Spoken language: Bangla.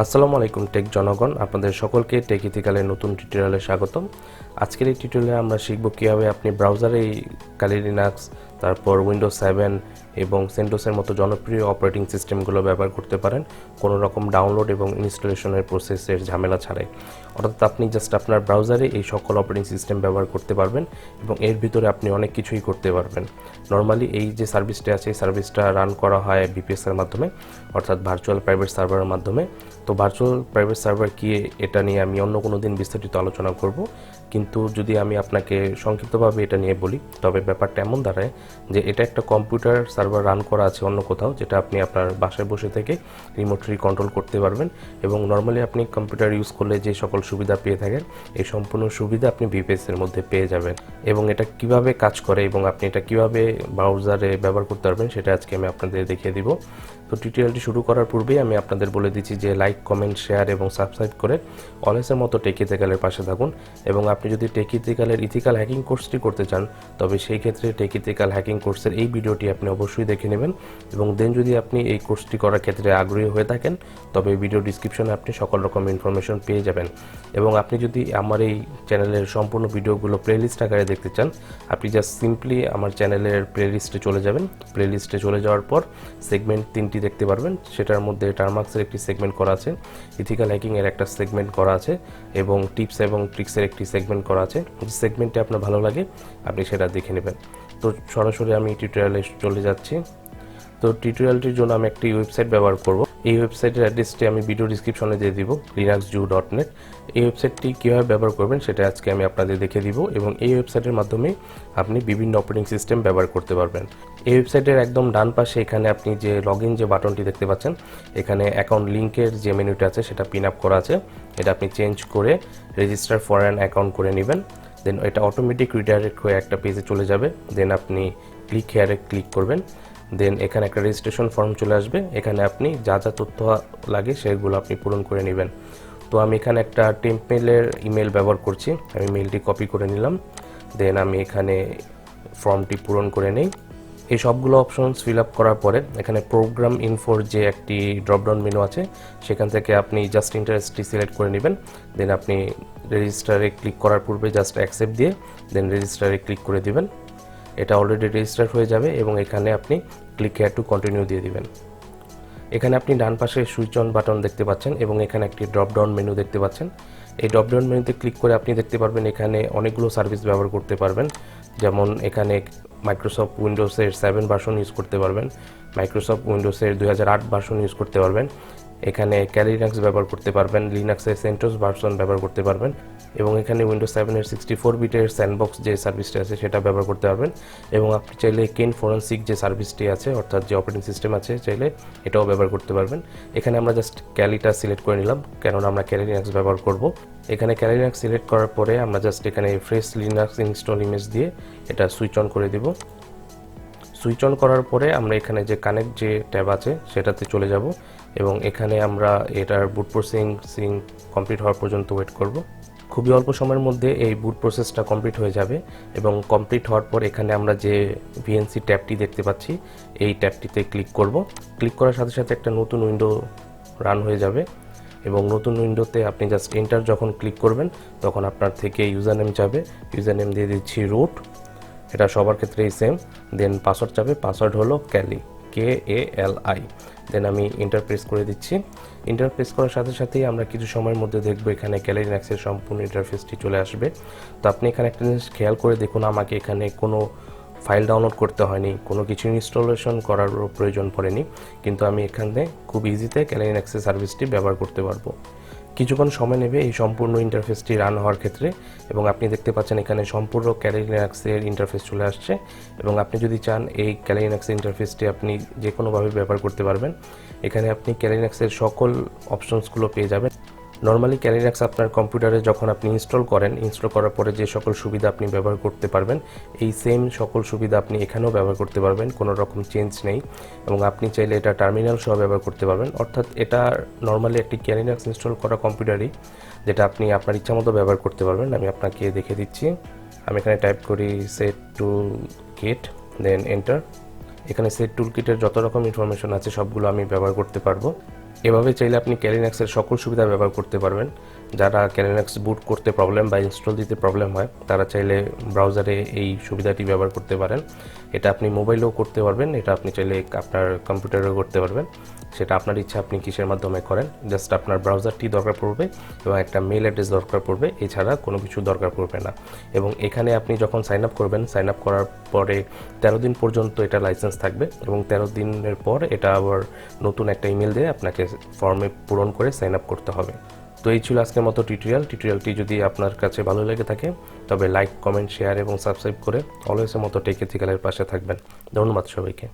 আসসালামু আলাইকুম টেক জনগণ, আপনাদের সকলকে টেক ইথিক্যালের নতুন টিউটোরিয়ালে স্বাগতম। আজকের এই টিউটোরিয়ালে আমরা শিখব কিভাবে আপনি ব্রাউজারে কালি লিনাক্স, তারপর উইন্ডোজ 7 এবং সেন্টোসের মতো জনপ্রিয় অপারেটিং সিস্টেমগুলো ব্যবহার করতে পারেন কোনো রকম ডাউনলোড এবং ইনস্টলেশনের প্রসেসের ঝামেলা ছাড়াই। অর্থাৎ আপনি জাস্ট আপনার ব্রাউজারে এই সকল অপারেটিং সিস্টেম ব্যবহার করতে পারবেন এবং এর ভিতরে আপনি অনেক কিছুই করতে পারবেন। নর্মালি এই যে সার্ভিসটা আছে এই সার্ভিসটা রান করা হয় ভিপিএসের মাধ্যমে, অর্থাৎ ভার্চুয়াল প্রাইভেট সার্ভারের মাধ্যমে। তো ভার্চুয়াল প্রাইভেট সার্ভার কি, এটা নিয়ে আমি অন্য কোনো দিন বিস্তারিত আলোচনা করব, কিন্তু যদি আমি আপনাকে সংক্ষিপ্তভাবে এটা নিয়ে বলি তবে ব্যাপারটা এমন দাঁড়ায় যে এটা একটা কম্পিউটার সার্ভার রান করা আছে অন্য কোথাও, যেটা আপনি আপনার বাসায় বসে থেকে রিমোটলি কন্ট্রোল করতে পারবেন এবং নর্মালি আপনি কম্পিউটার ইউজ করলে যে সকল সুবিধা পেয়ে থাকেন এই সম্পূর্ণ সুবিধা আপনি ভিপিএসের মধ্যে পেয়ে যাবেন। এবং এটা কিভাবে কাজ করে এবং আপনি এটা কিভাবে ব্রাউজারে ব্যবহার করতে পারবেন সেটা আজকে আমি আপনাদের দেখিয়ে দিব। তো টিউটোরিয়ালটি শুরু করার পূর্বেই আমি আপনাদের বলে দিচ্ছি যে লাইক, কমেন্ট, শেয়ার এবং সাবস্ক্রাইব করে অলওয়েজের মতো টেক ইথিক্যালের পাশে থাকুন। এবং আপনি যদি টেক ইথিক্যালের ইথিক্যাল হ্যাকিং কোর্সটি করতে চান তবে সেই ক্ষেত্রে টেক ইথিক্যাল হ্যাকিং কোর্সের এই ভিডিওটি আপনি অবশ্যই দেখে নেবেন। এবং দেন যদি আপনি এই কোর্সটি করার ক্ষেত্রে আগ্রহী হয়ে থাকেন তবে ভিডিও ডিসক্রিপশনে আপনি সকল রকম ইনফরমেশন পেয়ে যাবেন। এবং আপনি যদি আমার এই চ্যানেলের সম্পূর্ণ ভিডিওগুলো প্লেলিস্ট আকারে দেখতে চান, আপনি জাস্ট সিম্পলি আমার চ্যানেলের প্লেলিস্টে চলে যাবেন। প্লেলিস্টে চলে যাওয়ার পর সেগমেন্ট 3টি দেখতে পারবেন, সেটার মধ্যে টার্মার্কসের একটি সেগমেন্ট করা আছে, ইথিক্যাল হ্যাকিংয়ের একটা সেগমেন্ট করা আছে এবং টিপস এবং ট্রিক্সের একটি সেগমেন্ট করা আছে। যে সেগমেন্টটি আপনার ভালো লাগে আপনি সেটা দেখে নেবেন। তো সরাসরি আমি টিউটোরিয়ালে চলে যাচ্ছি। তো টিউটোরিয়ালটির জন্য আমি একটি ওয়েবসাইট ব্যবহার করব। এই ওয়েবসাইটের অ্যাড্রেসটি আমি ভিডিও ডিসক্রিপশনে দিয়ে দিব, linuxzoo.net। এই ওয়েবসাইটটি কীভাবে ব্যবহার করবেন সেটা আজকে আমি আপনাদের দেখে দিব এবং এই ওয়েবসাইটের মাধ্যমে আপনি বিভিন্ন অপারেটিং সিস্টেম ব্যবহার করতে পারবেন। এই ওয়েবসাইটের একদম ডান পাশে এখানে আপনি যে লগইন যে বাটনটি দেখতে পাচ্ছেন, এখানে অ্যাকাউন্ট লিঙ্কের যে মেনুটা আছে সেটা পিন আপ করা আছে, এটা আপনি চেঞ্জ করে রেজিস্টার ফর অ্যান অ্যাকাউন্ট করে নেবেন। দেন এটা অটোমেটিক রিডাইরেক্ট হয়ে একটা পেজে চলে যাবে। দেন আপনি ক্লিক হেয়ারে ক্লিক করবেন। দেন এখানে একটা রেজিস্ট্রেশন ফর্ম চলে আসবে, এখানে আপনি যা যা তথ্য লাগে সেগুলো আপনি পূরণ করে নেবেন। তো আমি এখানে একটা টেম্পলের ইমেল ব্যবহার করছি, আমি মেলটি কপি করে নিলাম। দেন আমি এখানে ফর্মটি পূরণ করে নেই। এই সবগুলো অপশনস ফিল আপ করার পরে এখানে প্রোগ্রাম ইনফোর যে একটি ড্রপডাউন মেনু আছে সেখান থেকে আপনি জাস্ট ইন্টারেস্টটি সিলেক্ট করে নেবেন। দেন আপনি রেজিস্টারে ক্লিক করার পূর্বে জাস্ট অ্যাকসেপ্ট দিয়ে দেন রেজিস্টারে ক্লিক করে দিবেন। এটা অলরেডি রেজিস্টার হয়ে যাবে এবং এখানে আপনি ক্লিক হেয়ার টু কন্টিনিউ দিয়ে দিবেন। এখানে আপনি ডান পাশে সুইচ অন বাটন দেখতে পাচ্ছেন এবং এখানে একটি ড্রপ ডাউন মেনু দেখতে পাচ্ছেন। এই ড্রপ ডাউন মেনুতে ক্লিক করে আপনি দেখতে পারবেন এখানে অনেকগুলো সার্ভিস ব্যবহার করতে পারবেন। যেমন এখানে মাইক্রোসফট উইন্ডোজের 7 ভার্সন ইউজ করতে পারবেন, মাইক্রোসফট উইন্ডোজের 2008 ভার্সন ইউজ করতে পারবেন, এখানে ক্যালি লিনাক্স ব্যবহার করতে পারবেন, লিনাক্সের সেন্টোস ভার্সন ব্যবহার করতে পারবেন এবং এখানে উইন্ডোজ 7-এর 64 বিটের স্যান্ডবক্স যে সার্ভিসটি আছে সেটা ব্যবহার করতে পারবেন। এবং আপনি চাইলে কেন ফরেন্সিক যে সার্ভিসটি আছে অর্থাৎ যে অপারেটিং সিস্টেম আছে চাইলে এটাও ব্যবহার করতে পারবেন। এখানে আমরা জাস্ট ক্যালিটা সিলেক্ট করে নিলাম, কেননা আমরা ক্যালি লিনাক্স ব্যবহার করব। এখানে ক্যালি লিনাক্স সিলেক্ট করার পরে আমরা জাস্ট এখানে ফ্রেশ লিনাক্স ইনস্টল ইমেজ দিয়ে এটা সুইচ অন করে দিব। সুইচ অন করার পরে আমরা এখানে যে কানেক্ট যে ট্যাব আছে সেটাতে চলে যাব এবং এখানে আমরা এটার বুট প্রসেসিং কমপ্লিট হওয়ার পর্যন্ত ওয়েট করব। খুবই অল্প সময়ের মধ্যে এই বুট প্রসেসটা কমপ্লিট হয়ে যাবে এবং কমপ্লিট হওয়ার পর এখানে আমরা যে ভিএনসি ট্যাবটি দেখতে পাচ্ছি এই ট্যাবটিতে ক্লিক করব। ক্লিক করার সাথে সাথে একটা নতুন উইন্ডো রান হয়ে যাবে এবং নতুন উইন্ডোতে আপনি জাস্ট এন্টার যখন ক্লিক করবেন তখন আপনার থেকে ইউজার নেম যাবে, ইউজার নেম দিয়ে দিচ্ছি রুট, এটা সবার ক্ষেত্রেই সেম। দেন পাসওয়ার্ড যাবে, পাসওয়ার্ড হলো ক্যালি, KALI। দেন আমি এন্টার প্রেস করে দিচ্ছি। এন্টার প্রেস করার সাথে সাথেই আমরা কিছু সময়ের মধ্যে দেখব এখানে ক্যালি লিনাক্সের সম্পূর্ণ ইন্টারফেসটি চলে আসবে। তো আপনি এখানে একটা জিনিস খেয়াল করে দেখুন, আমাকে এখানে কোনো ফাইল ডাউনলোড করতে হয়নি, কোনো কিছু ইনস্টলেশন করারও প্রয়োজন পড়েনি, কিন্তু আমি এখানে খুব ইজিতে ক্যালি লিনাক্সের সার্ভিসটি ব্যবহার করতে পারবো। কিছুক্ষণ সময় নেবে এই সম্পূর্ণ ইন্টারফেসটি রান হওয়ার ক্ষেত্রে এবং আপনি দেখতে পাচ্ছেন এখানে সম্পূর্ণ ক্যালি লিনাক্সের ইন্টারফেস চলে আসছে। এবং আপনি যদি চান এই ক্যালি লিনাক্সের ইন্টারফেসটি আপনি যে কোনোভাবে ব্যবহার করতে পারবেন। এখানে আপনি ক্যালি লিনাক্সের সকল অপশনসগুলো পেয়ে যাবেন। নর্মালি ক্যালি লিনাক্স আপনার কম্পিউটারে যখন আপনি ইনস্টল করেন, ইনস্টল করার পরে যে সকল সুবিধা আপনি ব্যবহার করতে পারবেন এই সেম সকল সুবিধা আপনি এখানেও ব্যবহার করতে পারবেন, কোনো রকম চেঞ্জ নেই। এবং আপনি চাইলে এটা টার্মিনাল সহ ব্যবহার করতে পারবেন, অর্থাৎ এটা নর্মালি একটি ক্যালি লিনাক্স ইনস্টল করা কম্পিউটারই যেটা আপনি আপনার ইচ্ছা মতো ব্যবহার করতে পারবেন। আমি আপনাকে দেখে দিচ্ছি। আমি এখানে টাইপ করি set tool kit, then enter. এখানে সেট টুল কিটের যত রকম ইনফরমেশন আছে সবগুলো আমি ব্যবহার করতে পারবো। এভাবে চাইলে আপনি লিনাক্সের সকল সুবিধা ব্যবহার করতে পারবেন। যারা লিনাক্স বুট করতে প্রবলেম বা ইনস্টল দিতে প্রবলেম হয় তারা চাইলে ব্রাউজারে এই সুবিধাটি ব্যবহার করতে পারেন। এটা আপনি মোবাইলেও করতে পারবেন, এটা আপনি চাইলে আপনার কম্পিউটারেও করতে পারবেন, সেটা আপনার ইচ্ছা আপনি কিসের মাধ্যমে করেন। জাস্ট আপনার ব্রাউজারটি দরকার পড়বে এবং একটা মেল অ্যাড্রেস দরকার পড়বে, এছাড়া কোনো কিছু দরকার পড়বে না। এবং এখানে আপনি যখন সাইন আপ করবেন, সাইন আপ করার পরে 13 দিন পর্যন্ত এটা লাইসেন্স থাকবে এবং 13 দিনের পর এটা আবার নতুন একটা ইমেল দিয়ে আপনাকে ফর্মে পূরণ করে সাইন আপ করতে হবে। তো এই ছিল আজকের মতো টিউটোরিয়ালটি যদি আপনার কাছে ভালো লেগে থাকে তবে লাইক, কমেন্ট, শেয়ার এবং সাবস্ক্রাইব করে অলওয়েজের মতো টেক এথিক্যালের পাশে থাকবেন। ধন্যবাদ সবাইকে।